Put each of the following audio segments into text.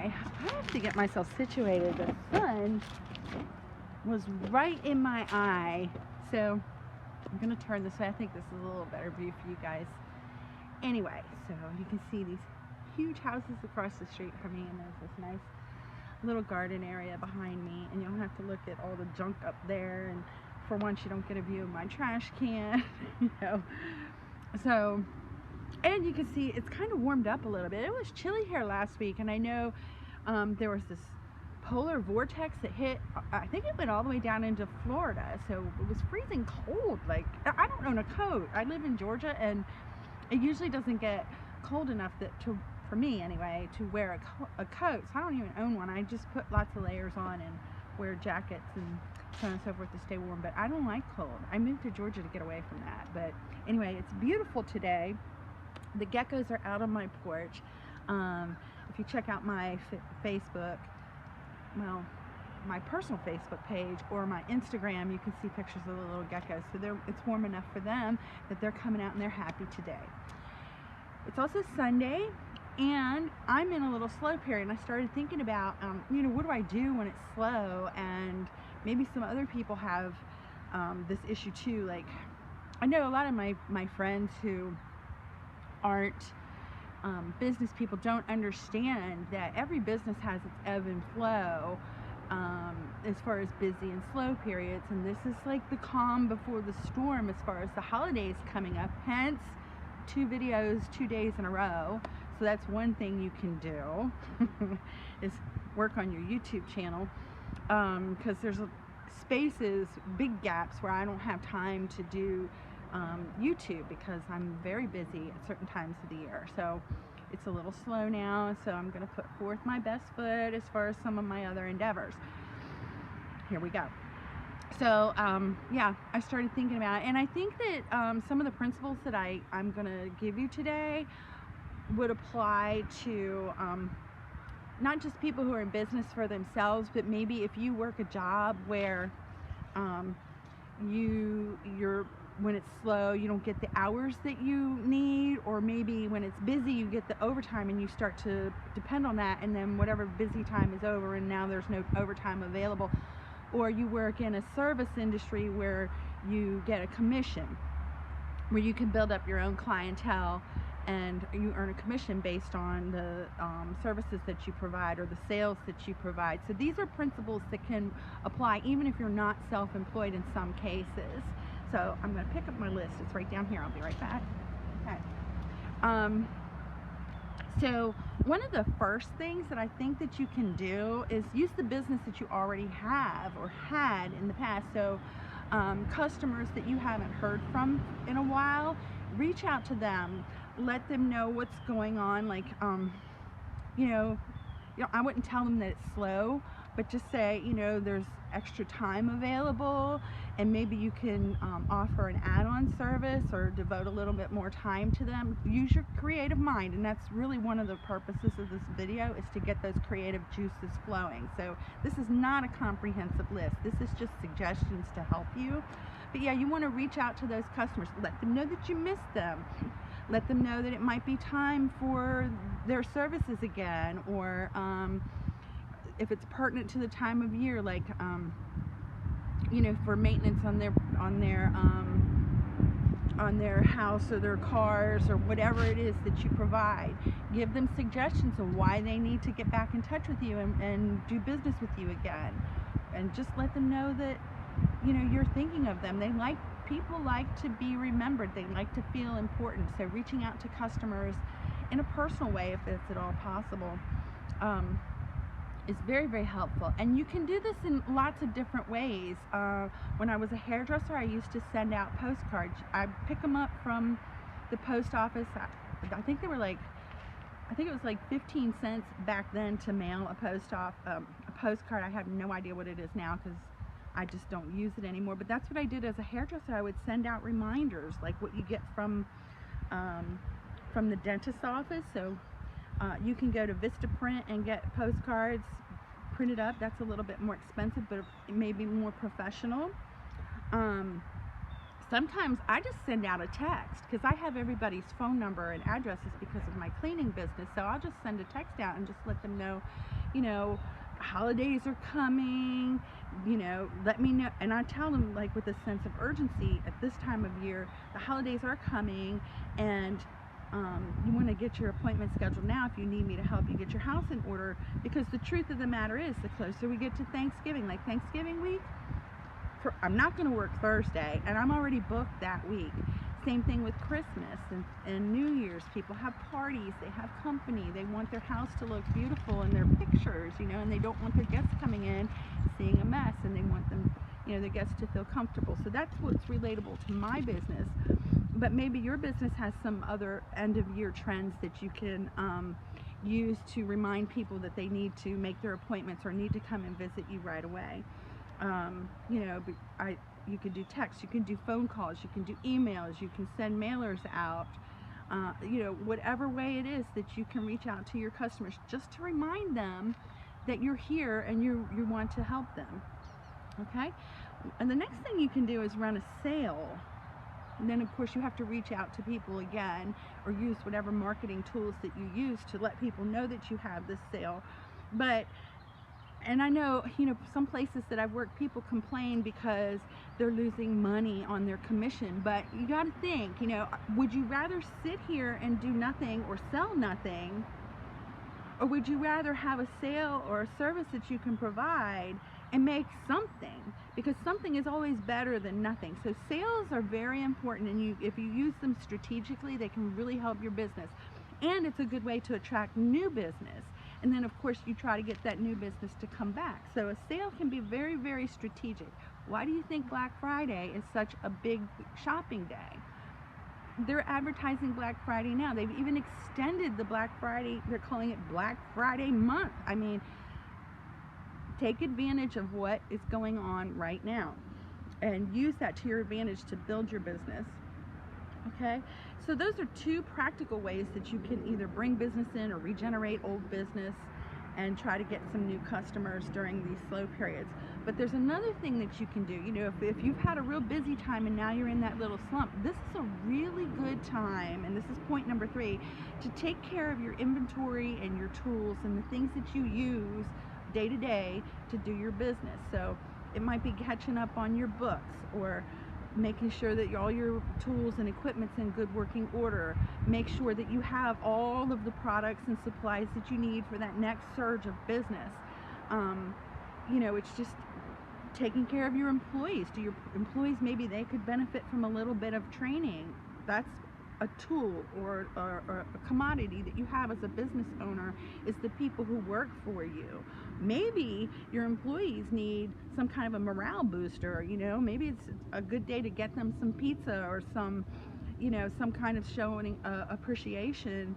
anyway, I have to get myself situated. The sun was right in my eye, so I'm gonna turn this way. I think this is a little better view for you guys. Anyway, so you can see these huge houses across the street from me, and there's this nice little garden area behind me, and you don't have to look at all the junk up there, and for once you don't get a view of my trash can. So, and you can see it's kind of warmed up a little bit. It was chilly here last week, and I know there was this polar vortex that hit, I think it went all the way down into Florida, so it was freezing cold. Like, I don't own a coat. I live in Georgia, and it usually doesn't get cold enough for me anyway, to wear a coat. So I don't even own one. I just put lots of layers on and wear jackets and so on and so forth to stay warm. But I don't like cold. I moved to Georgia to get away from that. But anyway, it's beautiful today. The geckos are out on my porch. If you check out my Facebook, well, my personal Facebook page or my Instagram, you can see pictures of the little geckos. So it's warm enough for them that they're coming out and they're happy today. It's also Sunday, and I'm in a little slow period, and I started thinking about, what do I do when it's slow? And maybe some other people have this issue too. Like, I know a lot of my friends who aren't business people don't understand that every business has its ebb and flow as far as busy and slow periods, and this is like the calm before the storm as far as the holidays coming up, hence 2 videos 2 days in a row. So that's one thing you can do is work on your YouTube channel, because there's spaces, big gaps where I don't have time to do YouTube because I'm very busy at certain times of the year. So it's a little slow now, so I'm going to put forth my best foot as far as some of my other endeavors. Here we go. So yeah, I started thinking about it, and I think that some of the principles that I'm going to give you today would apply to not just people who are in business for themselves, but maybe if you work a job where you're when it's slow, you don't get the hours that you need, or maybe when it's busy, you get the overtime and you start to depend on that, and then whatever busy time is over and now there's no overtime available. Or you work in a service industry where you get a commission, where you can build up your own clientele and you earn a commission based on the services that you provide or the sales that you provide. So these are principles that can apply even if you're not self-employed in some cases. So I'm going to pick up my list. It's right down here. I'll be right back. Okay. So one of the first things that I think that you can do is use the business that you already have or had in the past. So customers that you haven't heard from in a while, reach out to them, let them know what's going on. Like, I wouldn't tell them that it's slow, but just say, there's extra time available, and maybe you can offer an add-on service or devote a little bit more time to them. Use your creative mind, and that's really one of the purposes of this video, is to get those creative juices flowing. So this is not a comprehensive list. This is just suggestions to help you. But yeah, you want to reach out to those customers. Let them know that you miss them. Let them know that it might be time for their services again, or if it's pertinent to the time of year, like for maintenance on their house or their cars or whatever it is that you provide. Give them suggestions of why they need to get back in touch with you and do business with you again, and just let them know that you're thinking of them. People like to be remembered. They like to feel important. So reaching out to customers in a personal way, if it's at all possible, is very, very helpful. And you can do this in lots of different ways. When I was a hairdresser, I used to send out postcards. I pick them up from the post office. I think it was like 15 cents back then to mail a postcard. I have no idea what it is now because I just don't use it anymore. But that's what I did as a hairdresser. I would send out reminders, like what you get from the dentist's office. So you can go to Vistaprint and get postcards printed up. That's a little bit more expensive, but it may be more professional. Sometimes I just send out a text because I have everybody's phone number and addresses because of my cleaning business. So I'll just send a text out and just let them know, you know, holidays are coming, you know, let me know. And I tell them, like, with a sense of urgency, at this time of year, the holidays are coming, and you want to get your appointment scheduled now if you need me to help you get your house in order. Because the truth of the matter is, the closer we get to Thanksgiving, like Thanksgiving week, I'm not going to work Thursday, and I'm already booked that week. Same thing with Christmas and New Year's. People have parties, they have company, they want their house to look beautiful in their pictures, you know, and they don't want their guests coming in seeing a mess, and they want them, you know, the guests to feel comfortable. So that's what's relatable to my business. But maybe your business has some other end of year trends that you can use to remind people that they need to make their appointments or need to come and visit you right away. You know, you can do text, you can do phone calls, you can do emails, you can send mailers out, you know, whatever way it is that you can reach out to your customers just to remind them that you're here and you want to help them. Okay? And the next thing you can do is run a sale. And then of course you have to reach out to people again, or use whatever marketing tools that you use to let people know that you have this sale. And I know, you know, some places that I've worked, people complain because they're losing money on their commission. But you got to think, you know, would you rather sit here and do nothing or sell nothing? Or would you rather have a sale or a service that you can provide and make something? Because something is always better than nothing. So sales are very important, and if you use them strategically, they can really help your business. And it's a good way to attract new business. And then of course you try to get that new business to come back. So a sale can be very, very strategic. Why do you think Black Friday is such a big shopping day? They're advertising Black Friday now. They've even extended the Black Friday, they're calling it Black Friday month. I mean, take advantage of what is going on right now and use that to your advantage to build your business. Okay, so those are two practical ways that you can either bring business in or regenerate old business and try to get some new customers during these slow periods. But there's another thing that you can do. You know, if you've had a real busy time and now you're in that little slump, this is a really good time, and this is point number 3, to take care of your inventory and your tools and the things that you use day to day to do your business. So it might be catching up on your books, or making sure that all your tools and equipment's in good working order. Make sure that you have all of the products and supplies that you need for that next surge of business. You know, it's just taking care of your employees. Do your employees, maybe they could benefit from a little bit of training? That's a tool or a commodity that you have as a business owner, is the people who work for you. Maybe your employees need some kind of a morale booster, you know, maybe it's a good day to get them some pizza or some, you know, some kind of showing appreciation,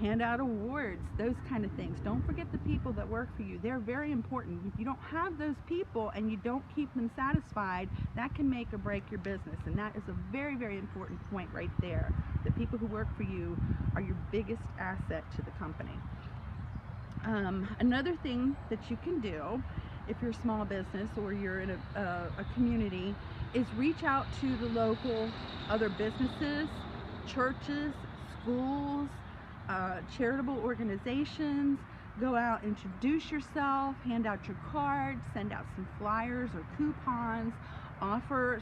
hand out awards, those kind of things. Don't forget the people that work for you. They're very important. If you don't have those people and you don't keep them satisfied, that can make or break your business. And that is a very, very important point right there. The people who work for you are your biggest asset to the company. Another thing that you can do if you're a small business or you're in a community is reach out to the local other businesses, churches, schools, charitable organizations. Go out, introduce yourself, hand out your cards, send out some flyers or coupons, offer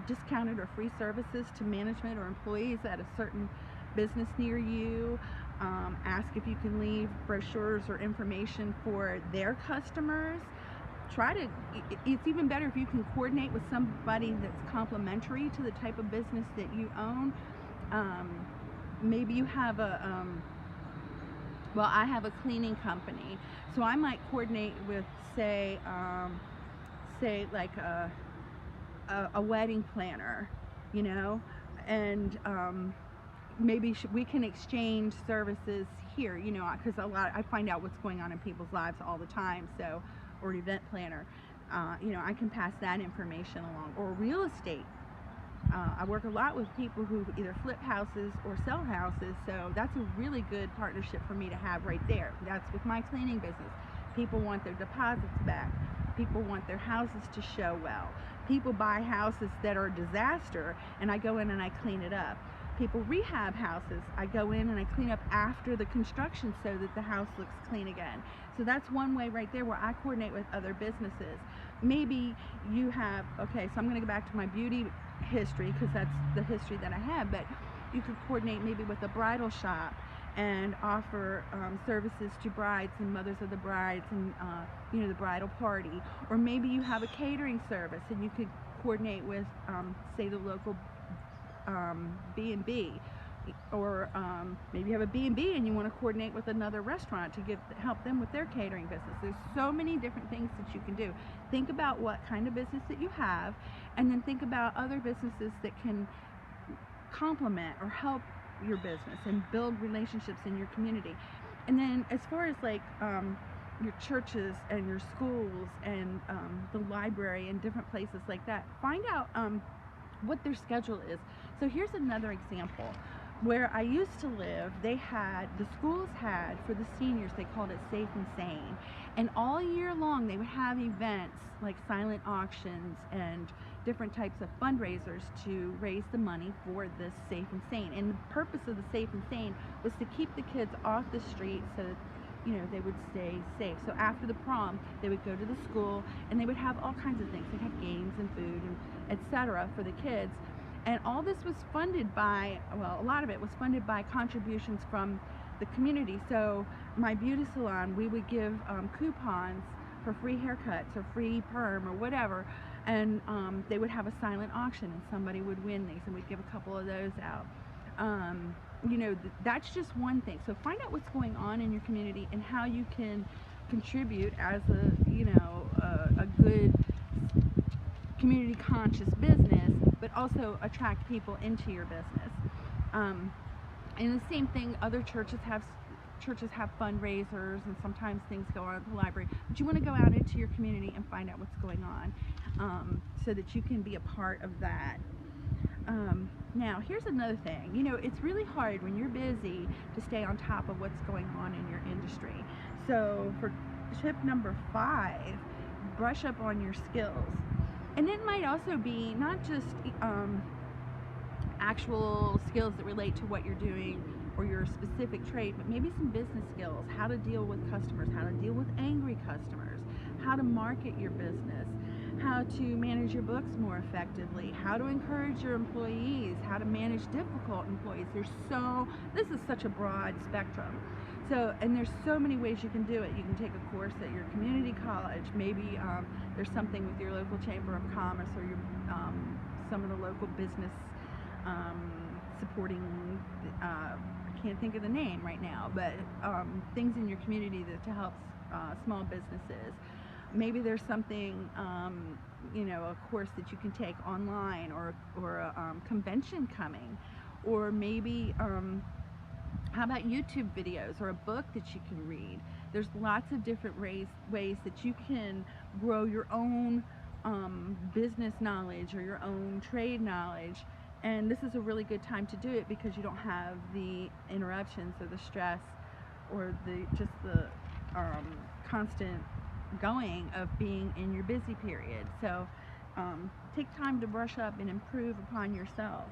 discounted or free services to management or employees at a certain business near you. Ask if you can leave brochures or information for their customers. It's even better if you can coordinate with somebody that's complementary to the type of business that you own. Maybe you have well, I have a cleaning company, so I might coordinate with, say like a wedding planner, you know, and maybe we can exchange services here, you know, because I find out what's going on in people's lives all the time. So, or an event planner, you know, I can pass that information along. Or real estate. I work a lot with people who either flip houses or sell houses, so that's a really good partnership for me to have right there. That's with my cleaning business. People want their deposits back. People want their houses to show well. People buy houses that are a disaster, and I go in and I clean it up. People rehab houses. I go in and I clean up after the construction so that the house looks clean again. So that's one way right there where I coordinate with other businesses. Maybe you have, okay, so I'm going to go back to my beauty history because that's the history that I have, but you could coordinate maybe with a bridal shop and offer services to brides and mothers of the brides and the bridal party. Or maybe you have a catering service and you could coordinate with say the local B&B, or maybe you have a B&B and you want to coordinate with another restaurant to help them with their catering business. There's so many different things that you can do. Think about what kind of business that you have, and then think about other businesses that can complement or help your business and build relationships in your community. And then as far as like your churches and your schools and the library and different places like that, find out what their schedule is. So here's another example. Where I used to live, the schools had, for the seniors, they called it Safe and Sane. And all year long, they would have events like silent auctions and different types of fundraisers to raise the money for this Safe and Sane. And the purpose of the Safe and Sane was to keep the kids off the street so that they would stay safe. So after the prom, they would go to the school and they would have all kinds of things. They'd have games and food and etc. for the kids. And all this was funded by, well, a lot of it was funded by contributions from the community. So my beauty salon, we would give coupons for free haircuts or free perm or whatever, and they would have a silent auction and somebody would win these, and we'd give a couple of those out. That's just one thing. So find out what's going on in your community and how you can contribute as a good community conscious business, but also attract people into your business. And the same thing, other churches have fundraisers, and sometimes things go on at the library, but you want to go out into your community and find out what's going on, so that you can be a part of that. Now here's another thing. It's really hard when you're busy to stay on top of what's going on in your industry. So for tip number 5, brush up on your skills. And it might also be not just actual skills that relate to what you're doing or your specific trade, but maybe some business skills, how to deal with customers, how to deal with angry customers, how to market your business, how to manage your books more effectively, how to encourage your employees, how to manage difficult employees. This is such a broad spectrum. So, and there's so many ways you can do it. You can take a course at your community college. Maybe there's something with your local chamber of commerce or your some of the local business supporting. I can't think of the name right now, but things in your community to help small businesses. Maybe there's something, a course that you can take online, or a convention coming, or maybe. How about YouTube videos or a book that you can read? There's lots of different ways that you can grow your own business knowledge or your own trade knowledge. And this is a really good time to do it because you don't have the interruptions or the stress or the constant going of being in your busy period. So take time to brush up and improve upon yourself.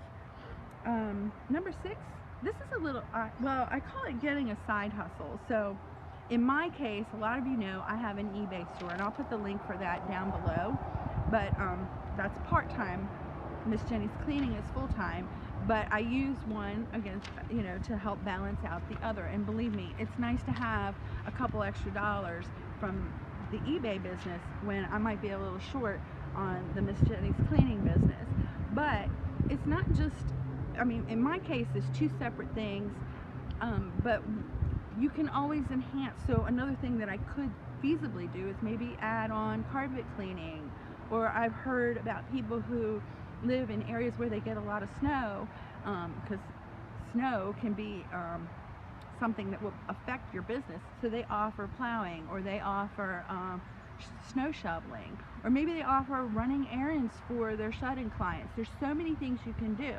Number 6, this is a little, I call it getting a side hustle. So in my case, a lot of you know I have an eBay store, and I'll put the link for that down below. But that's part-time. Miss Jenny's Cleaning is full-time, but I use one against, to help balance out the other. And believe me, it's nice to have a couple extra dollars from the eBay business when I might be a little short on the Miss Jenny's Cleaning business. But it's not just, in my case, it's 2 separate things, but you can always enhance. So another thing that I could feasibly do is maybe add on carpet cleaning, or I've heard about people who live in areas where they get a lot of snow, because snow can be something that will affect your business. So they offer plowing, or they offer snow shoveling, or maybe they offer running errands for their shut-in clients. There's so many things you can do.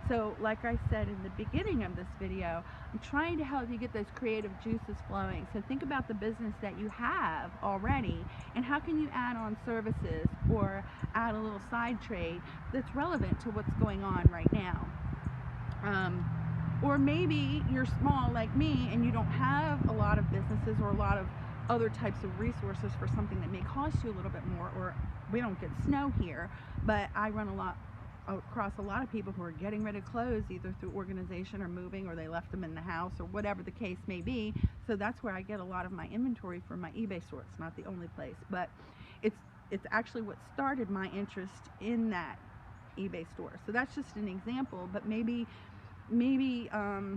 So like I said in the beginning of this video, I'm trying to help you get those creative juices flowing. So think about the business that you have already, and how can you add on services or add a little side trade that's relevant to what's going on right now. Or maybe you're small like me and you don't have a lot of businesses or a lot of other types of resources for something that may cost you a little bit more. Or we don't get snow here, but I run across a lot of people who are getting rid of clothes either through organization or moving, or they left them in the house, or whatever the case may be. So that's where I get a lot of my inventory from my eBay store. It's not the only place, but it's actually what started my interest in that eBay store. So that's just an example, but maybe you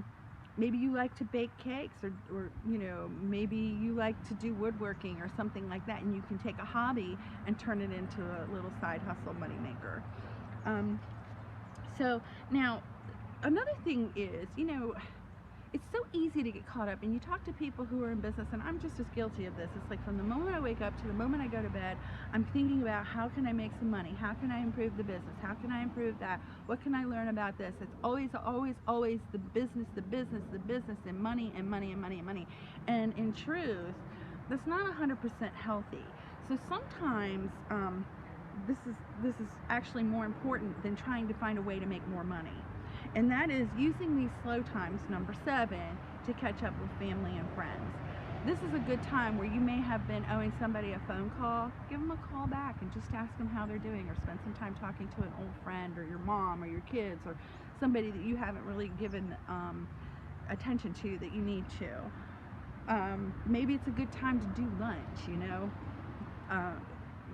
like to bake cakes, or you know, maybe you like to do woodworking or something like that, and you can take a hobby and turn it into a little side hustle moneymaker. So now another thing is, you know, it's so easy to get caught up, and you talk to people who are in business, and I'm just as guilty of this. It's like from the moment I wake up to the moment I go to bed, I'm thinking about how can I make some money? How can I improve the business? How can I improve that? What can I learn about this? It's always the business, and money, and money, and money, and money. And in truth, that's not 100% healthy. So sometimes this is actually more important than trying to find a way to make more money. And that is using these slow times, number 7, to catch up with family and friends. This is a good time where you may have been owing somebody a phone call. Give them a call back and just ask them how they're doing, or spend some time talking to an old friend, or your mom, or your kids, or somebody that you haven't really given attention to that you need to. Maybe it's a good time to do lunch, you know.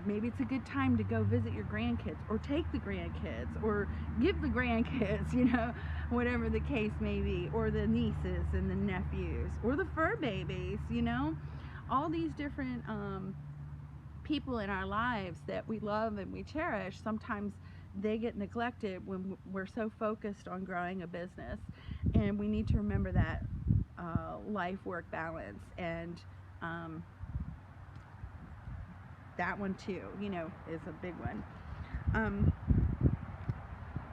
Maybe it's a good time to go visit your grandkids, or take the grandkids, or give the grandkids, you know, whatever the case may be, or the nieces and the nephews, or the fur babies, you know. All these different people in our lives that we love and we cherish, sometimes they get neglected when we're so focused on growing a business. And we need to remember that life-work balance, and that one too, you know, is a big one.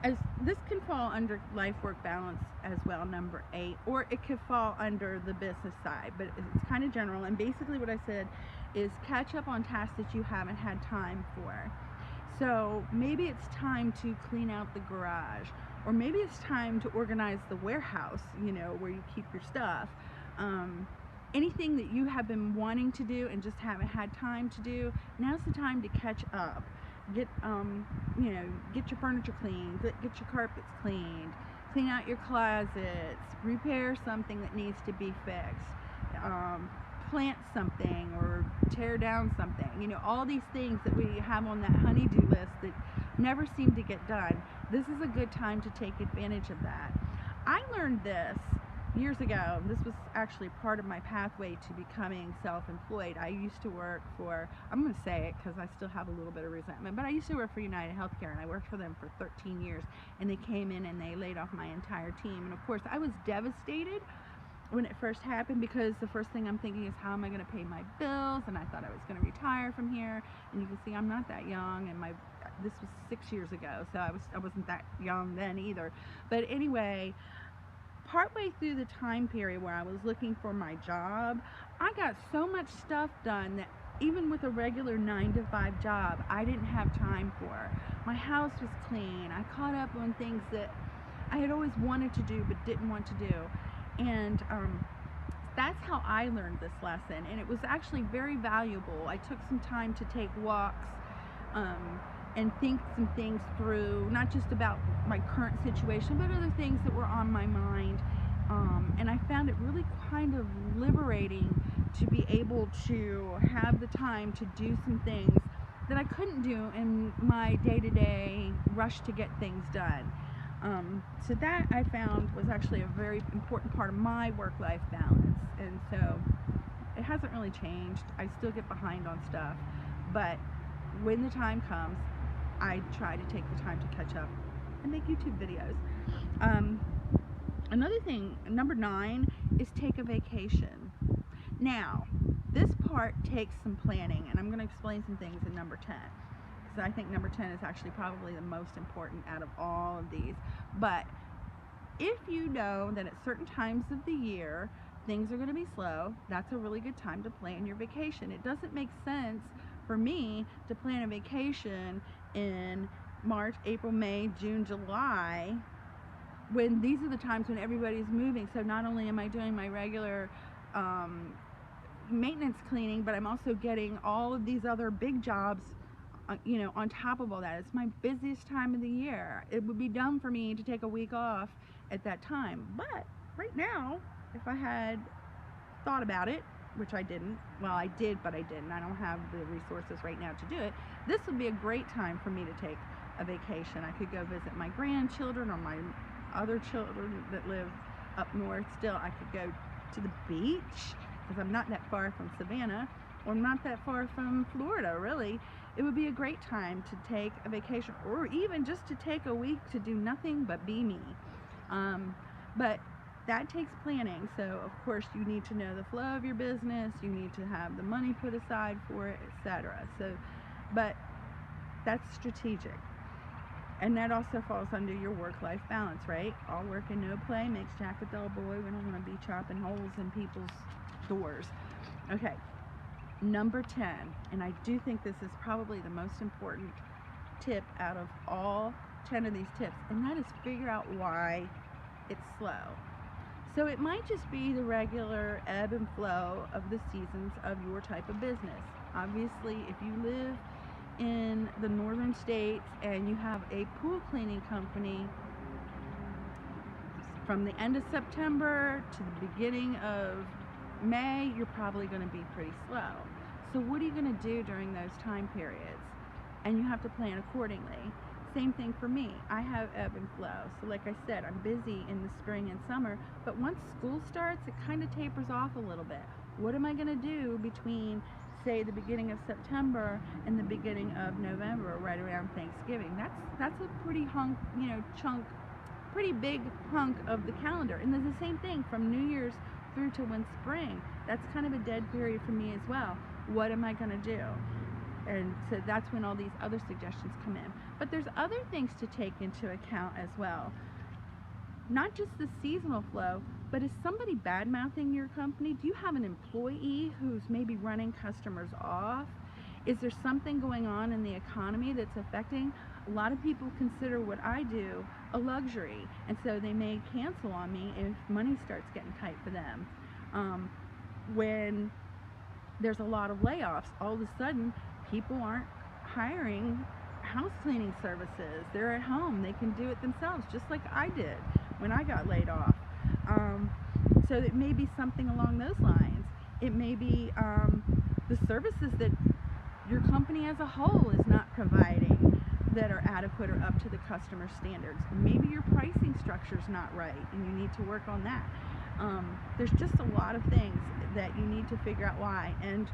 As this can fall under life-work balance as well, number 8, or it could fall under the business side, but it's kind of general. And basically what I said is catch up on tasks that you haven't had time for. So maybe it's time to clean out the garage, or maybe it's time to organize the warehouse, you know, where you keep your stuff. Anything that you have been wanting to do and just haven't had time to do, now's the time to catch up. Get you know, get your furniture cleaned, get your carpets cleaned, clean out your closets, repair something that needs to be fixed, plant something or tear down something. You know, all these things that we have on that honey-do list that never seem to get done. This is a good time to take advantage of that. I learned this years ago. This was actually part of my pathway to becoming self-employed. I used to work for, I'm going to say it because I still have a little bit of resentment, but I used to work for United Healthcare, and I worked for them for 13 years, and they came in and they laid off my entire team. And of course I was devastated when it first happened, because the first thing I'm thinking is, how am I going to pay my bills? And I thought I was going to retire from here, and you can see I'm not that young, and this was 6 years ago, so I wasn't that young then either. But anyway, partway through the time period where I was looking for my job, I got so much stuff done that even with a regular 9-to-5 job, I didn't have time for. My house was clean. I caught up on things that I had always wanted to do but didn't want to do. And that's how I learned this lesson, and it was actually very valuable. I took some time to take walks and think some things through, not just about my current situation, but other things that were on my mind. And I found it really kind of liberating to be able to have the time to do some things that I couldn't do in my day-to-day rush to get things done. So that I found was actually a very important part of my work-life balance. And so it hasn't really changed. I still get behind on stuff, but when the time comes, I try to take the time to catch up and make YouTube videos. Another thing, number 9, is take a vacation. Now, this part takes some planning, and I'm going to explain some things in number 10, because I think number 10 is actually probably the most important out of all of these. But if you know that at certain times of the year things are going to be slow, that's a really good time to plan your vacation. It doesn't make sense for me to plan a vacation in March, April, May, June, July, when these are the times when everybody's moving. So not only am I doing my regular maintenance cleaning, but I'm also getting all of these other big jobs, on top of all that. It's my busiest time of the year. It would be dumb for me to take a week off at that time. But right now, if I had thought about it, which I didn't, well, I did, but I didn't. I don't have the resources right now to do it. This would be a great time for me to take a vacation. I could go visit my grandchildren or my other children that live up north still. I could go to the beach because I'm not that far from Savannah, or I'm not that far from Florida, really. It would be a great time to take a vacation, or even just to take a week to do nothing but be me. But that takes planning. So of course you need to know the flow of your business, you need to have the money put aside for it, etc. So, but that's strategic. And that also falls under your work-life balance, right? All work and no play makes Jack a dull boy. We don't want to be chopping holes in people's doors. Okay, number 10, and I do think this is probably the most important tip out of all 10 of these tips, and that is figure out why it's slow. So it might just be the regular ebb and flow of the seasons of your type of business. Obviously, if you live in the northern states and you have a pool cleaning company, from the end of September to the beginning of May, you're probably going to be pretty slow. So what are you going to do during those time periods? And you have to plan accordingly. Same thing for me. I have ebb and flow. So like I said, I'm busy in the spring and summer, but once school starts, it kind of tapers off a little bit. What am I going to do between, say, the beginning of September and the beginning of November, right around Thanksgiving? That's a pretty pretty big hunk of the calendar. And there's the same thing from New Year's through to when spring. That's kind of a dead period for me as well. What am I going to do? And so that's when all these other suggestions come in. But there's other things to take into account as well. Not just the seasonal flow, but is somebody bad-mouthing your company? Do you have an employee who's maybe running customers off? Is there something going on in the economy that's affecting? A lot of people consider what I do a luxury, and so they may cancel on me if money starts getting tight for them. When there's a lot of layoffs, all of a sudden people aren't hiring house cleaning services. They're at home. They can do it themselves, just like I did when I got laid off. So it may be something along those lines. It may be the services that your company as a whole is not providing that are adequate or up to the customer standards. Maybe your pricing structure is not right and you need to work on that. There's just a lot of things that you need to figure out why, and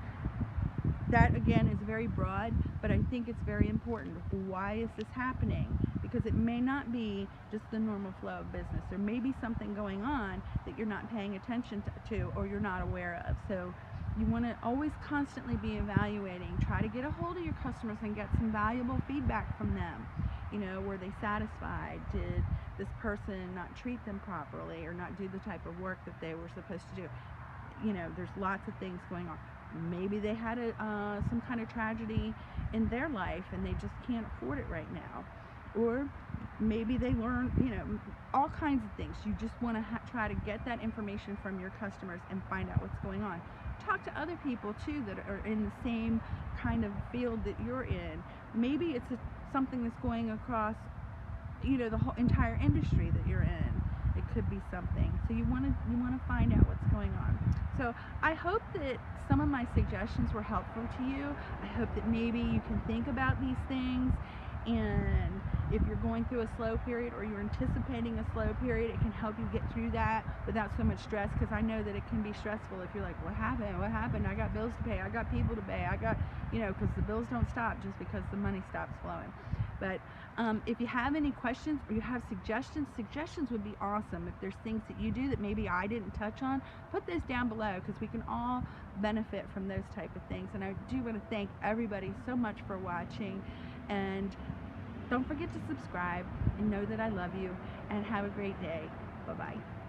that again is very broad, but I think it's very important. Why is this happening? Because it may not be just the normal flow of business. There may be something going on that you're not paying attention to or you're not aware of. So you want to always constantly be evaluating. Try to get a hold of your customers and get some valuable feedback from them. Were they satisfied? Did this person not treat them properly or not do the type of work that they were supposed to do? There's lots of things going on. Maybe they had some kind of tragedy in their life and they just can't afford it right now. Or maybe they learn, all kinds of things. You just want to try to get that information from your customers and find out what's going on. Talk to other people too that are in the same kind of field that you're in. Maybe it's something that's going across, the whole entire industry that you're in. It could be something. So you want to find out what's going on. So I hope that some of my suggestions were helpful to you. I hope that maybe you can think about these things, and if you're going through a slow period or you're anticipating a slow period, it can help you get through that without so much stress, because I know that it can be stressful if you're like, what happened? I got bills to pay, I got people to pay, because the bills don't stop just because the money stops flowing. But if you have any questions or you have suggestions would be awesome. If there's things that you do that maybe I didn't touch on, put those down below, because we can all benefit from those type of things. And I do want to thank everybody so much for watching, and don't forget to subscribe and know that I love you, and have a great day. Bye-bye.